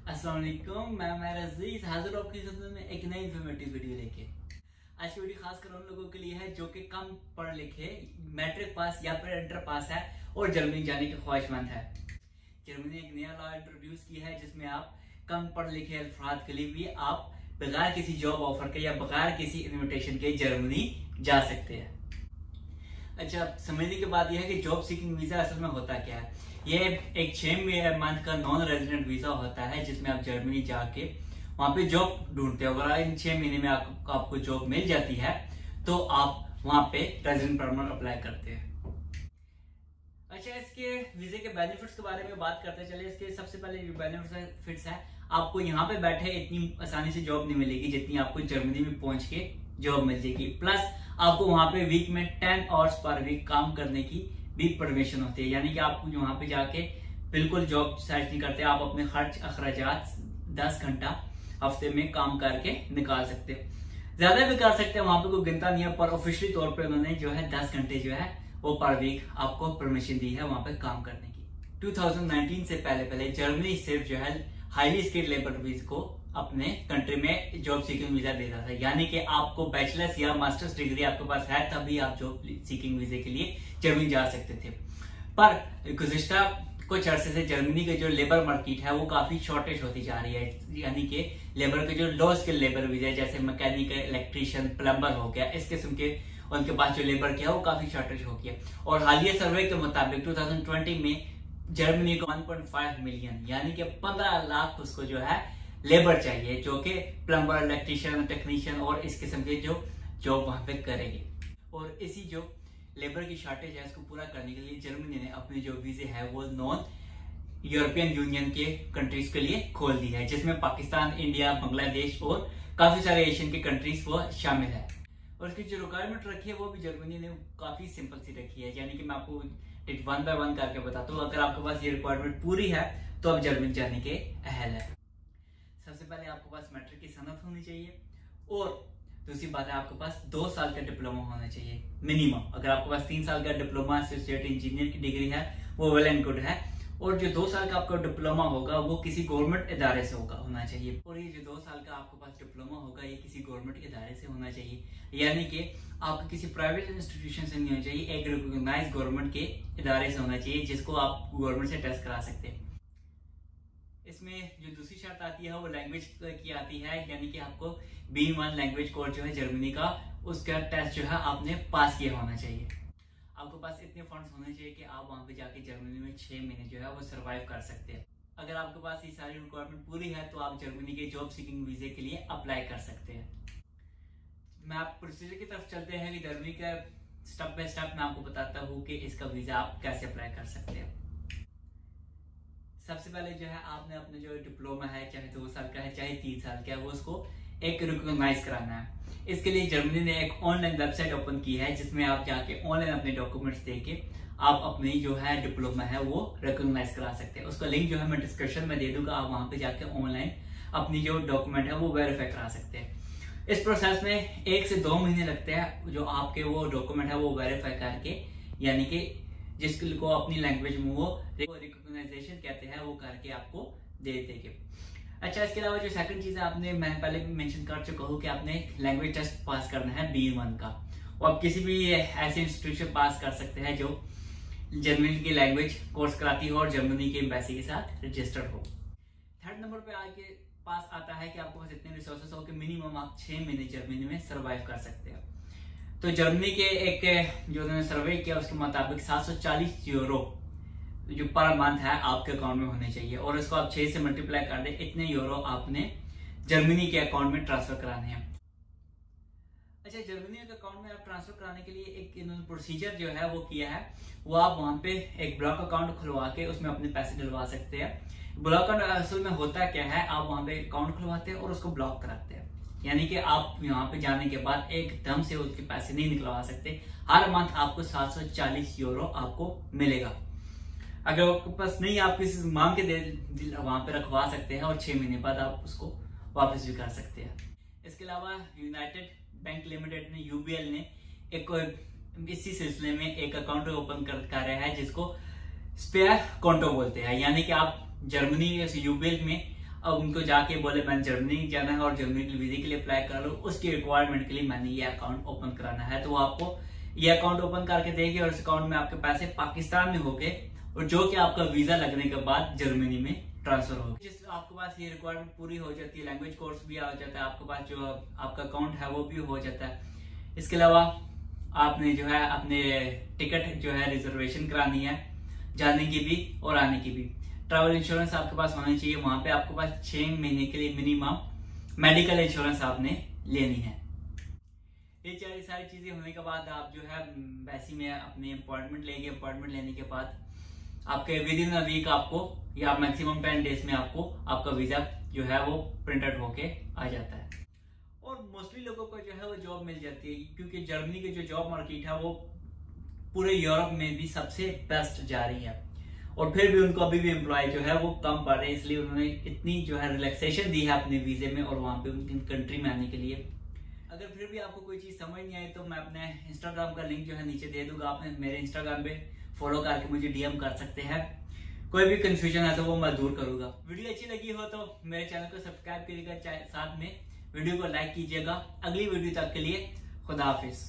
अस्सलाम वालेकुम, मैं रज़ीज़ हाजिर आपकी खिदमत में एक नई इन्फॉर्मेटिव वीडियो लेके। आज की वीडियो खास कर उन लोगों के लिए है जो कि कम पढ़ लिखे, मैट्रिक पास या फिर इंटर पास है और जर्मनी जाने के ख्वाहिशमंद है। जर्मनी ने एक नया लॉ इंट्रोड्यूस किया है जिसमें आप कम पढ़ लिखे अफराद के लिए भी आप बगैर किसी जॉब ऑफर के या बगैर किसी इन्विटेशन के जर्मनी जा सकते हैं। अच्छा, समझने की बात यह है कि जॉब सीकिंग वीजा असल में होता क्या है। ये एक 6 मंथ का नॉन रेजिडेंट वीजा होता है जिसमें आप जर्मनी जाके वहां पे जॉब ढूंढते हो। अगर इन 6 महीने में आपको जॉब मिल जाती है तो आप वहां पे रेजिडेंट परमिट अप्लाई करते हैं। अच्छा, इसके वीजे के बेनिफिट्स के बारे में बात करते चले। इसके सबसे पहले जो बेनिफिट्स है, आपको यहाँ पे बैठे इतनी आसानी से जॉब नहीं मिलेगी जितनी आपको जर्मनी में पहुंच के जॉब मिल जाएगी। प्लस आपको वहां पे वीक में 10 आवर्स पर वीक काम करने की भी परमिशन होती है, यानी कि आप वहां पे जाके बिल्कुल जॉब सर्च नहीं करते, आप अपने खर्च अखराजात 10 घंटा हफ्ते में काम करके निकाल सकते हो। ज्यादा भी कर सकते हैं, वहां पे कोई गिनता नहीं है, पर ऑफिशियली तौर पे उन्होंने जो है 10 घंटे जो है वो पर वीक आपको परमिशन दी है वहां पे काम करने की। 2019 से पहले जर्मनी सिर्फ जो है हाईली स्किल्ड लेबर वीज को अपने कंट्री में जॉब सीकिंग वीजा देता था, यानी कि आपको बैचलर्स या मास्टर्स डिग्री आपके पास है तभी आप जॉब सीकिंग वीजे के लिए जर्मनी जा सकते थे। पर गुज़िश्ता कुछ अरसे से जर्मनी के जो लेबर मार्केट है वो काफी शॉर्टेज होती जा रही है, यानी कि लेबर के जो लो स्किल लेबर वीजा जैसे मैकेनिकल, इलेक्ट्रीशियन, प्लम्बर हो गया, इस किस्म के उनके पास जो लेबर किया वो काफी शॉर्टेज हो गया। और हालिया सर्वे के मुताबिक 2020 में जर्मनी को 1.5 मिलियन यानी कि 15 लाख उसको जो है लेबर चाहिए जो कि प्लम्बर, इलेक्ट्रीशियन, टेक्नीशियन और इस किस्म के जो जॉब वहां पे करेंगे। और इसी जो लेबर की शॉर्टेज है इसको पूरा करने के लिए जर्मनी ने अपने जो वीजे है वो नॉन यूरोपियन यूनियन के कंट्रीज के लिए खोल दी है, जिसमें पाकिस्तान, इंडिया, बांग्लादेश और काफी सारे एशियन के कंट्रीज वो शामिल है। और इसकी जो रिक्वायरमेंट रखी है वो भी जर्मनी ने काफी सिंपल सी रखी है, यानी कि मैं आपको 1 बाय 1 करके बताता हूँ। अगर आपके पास ये रिक्वायरमेंट पूरी है तो आप जर्मनी जाने के अहल है। सबसे पहले आपके पास मैट्रिक की सनद होनी चाहिए और दूसरी बात है आपके पास 2 साल का डिप्लोमा होना चाहिए मिनिमम। अगर आपके पास 3 साल का डिप्लोमा एसोसिएट इंजीनियर की डिग्री है वो वेल एंड गुड है, और जो 2 साल का आपका डिप्लोमा होगा वो किसी गवर्नमेंट इदारे से होना चाहिए। और ये जो 2 साल का आपके पास डिप्लोमा होगा ये किसी गवर्नमेंट इदारे से होना चाहिए, यानी कि आपको किसी प्राइवेट इंस्टीट्यूशन से नहीं होना चाहिए, एक रिकॉग्नाइज्ड गवर्नमेंट के इदारे से होना चाहिए जिसको आप गवर्नमेंट से टेस्ट करा सकते हैं। इसमें जो दूसरी शर्त आती है वो लैंग्वेज की आती है, यानी कि आपको B1 लैंग्वेज कोर्स जो है जर्मनी का उसका टेस्ट जो है आपने पास किया होना चाहिए। आपके पास इतने फंड्स होने चाहिए कि आप वहां पे जाके जर्मनी में 6 महीने जो है वो सरवाइव कर सकते हैं। अगर आपके पास ये सारी रिक्वायरमेंट पूरी है तो आप जर्मनी के जॉब सीकिंग वीजे के लिए अप्लाई कर सकते हैं। मैं आप प्रोसीजर की तरफ चलते हैं कि जर्मनी का स्टेप बाय स्टेप मैं आपको बताता हूँ कि इसका वीजा आप कैसे अप्लाई कर सकते हैं। सबसे पहले जो है आपने अपने जो डिप्लोमा है, चाहे 2 साल का है चाहे 3 साल का है, वो उसको एक रिकॉग्नाइज कराना है। इसके लिए जर्मनी ने एक ऑनलाइन वेबसाइट ओपन की है जिसमें आप जाके ऑनलाइन अपने डॉक्यूमेंट्स देके आप अपनी जो है डिप्लोमा है वो रिकॉग्नाइज करा सकते हैं। उसका लिंक जो है मैं डिस्क्रिप्शन में दे दूंगा, आप वहां पे जाके ऑनलाइन अपनी जो डॉक्यूमेंट है वो वेरीफाई करा सकते हैं। इस प्रोसेस में 1 से 2 महीने लगते हैं जो आपके वो डॉक्यूमेंट है वो वेरीफाई करके, यानी कि जिसको अपनी लैंग्वेज में वो रिकॉग्नाइजेशन कहते हैं वो करके आपको दे देंगे। अच्छा, इसके अलावा जो सेकंड चीज है आपने, मैं पहले भी मेंशन कर चुका हूँ कि आपने लैंग्वेज टेस्ट पास करना है B1 का, और आप किसी भी ऐसे इंस्टीट्यूशन पास कर सकते हैं जो जर्मनी की लैंग्वेज कोर्स कराती हो और जर्मनी के एम्बेसी के साथ रजिस्टर्ड हो। थर्ड नंबर पे आके पास आता है कि आपके पास इतने रिसोर्सेस हो कि मिनिमम आप 6 महीने जर्मनी में सर्वाइव कर सकते हो। तो जर्मनी के एक जो उन्होंने सर्वे किया उसके मुताबिक 740 यूरो जो पर मंथ है आपके अकाउंट में होने चाहिए, और इसको आप 6 से मल्टीप्लाई कर दे, इतने यूरो आपने जर्मनी के अकाउंट में ट्रांसफर कराने हैं। अच्छा, जर्मनी के अकाउंट में आप ट्रांसफर कराने के लिए एक इन्होंने प्रोसीजर जो है वो किया है, वो आप वहां पे एक ब्लॉक अकाउंट खुलवा के उसमें अपने पैसे डलवा सकते हैं। ब्लॉक अकाउंट असल में होता क्या है, आप वहां पे अकाउंट खुलवाते हैं और उसको ब्लॉक कराते हैं, यानी कि आप यहाँ पे जाने के बाद एकदम से उसके पैसे नहीं निकलवा सकते। हर मंथ आपको 740 यूरो आपको मिलेगा। अगर आपके पास नहीं, आप किसी मांग के वहां पे रखवा सकते हैं और 6 महीने बाद आप उसको वापस भी कर सकते हैं। इसके अलावा यूनाइटेड बैंक लिमिटेड ने, UBL ने एक इसी सिलसिले में एक अकाउंट ओपन कर रहा है जिसको स्पेयर अकाउंटो बोलते हैं, यानी कि आप जर्मनी UBL में अब उनको जाके बोले मैंने जर्मनी जाना है और जर्मनी के वीजे के लिए अप्लाई कर लो, उसकी रिक्वायरमेंट के लिए मैंने ये अकाउंट ओपन कराना है। तो वो आपको ये अकाउंट ओपन करके देगी और इस अकाउंट में आपके पैसे पाकिस्तान में होंगे और जो कि आपका वीजा लगने के बाद जर्मनी में ट्रांसफर होगा। जिस आपके पास ये रिक्वायरमेंट पूरी हो जाती है, लैंग्वेज कोर्स भी आ जाता है, आपके पास जो आपका अकाउंट है वो भी हो जाता है। इसके अलावा आपने जो है अपने टिकट जो है रिजर्वेशन करानी है, जाने की भी और आने की भी। ट्रैवल इंश्योरेंस आपके पास होना चाहिए, वहां पे आपके पास 6 महीने के लिए मिनिमम मेडिकल इंश्योरेंस आपने लेनी है। ये सारी चीजें होने के बाद आप जो है एम्बेसी में अपनी अपॉइंटमेंट लेंगे। अपॉइंटमेंट लेने के बाद आपके विद इन अ वीक आपको या मैक्सिमम 10 डेज में आपको आपका वीजा जो है वो प्रिंट आउट होके आ जाता है और मोस्टली लोगों को जो है वो जॉब मिल जाती है, क्योंकि जर्मनी की जो जॉब मार्केट है वो पूरे यूरोप में भी सबसे बेस्ट जा रही है। और फिर भी उनको अभी भी एम्प्लॉय जो है वो कम पड़ रहे हैं, इसलिए उन्होंने इतनी जो है रिलैक्सेशन दी है अपने वीजे में और वहां पे उनकी कंट्री में आने के लिए। अगर फिर भी आपको कोई चीज समझ नहीं आई तो मैं अपने इंस्टाग्राम का लिंक जो है नीचे दे दूंगा, आप मेरे इंस्टाग्राम पे फॉलो करके मुझे डीएम कर सकते हैं। कोई भी कंफ्यूजन है तो वो मैं दूर करूंगा। वीडियो अच्छी लगी हो तो मेरे चैनल को सब्सक्राइब करिएगा, साथ में वीडियो को लाइक कीजिएगा। अगली वीडियो तक के लिए खुदा हाफिज।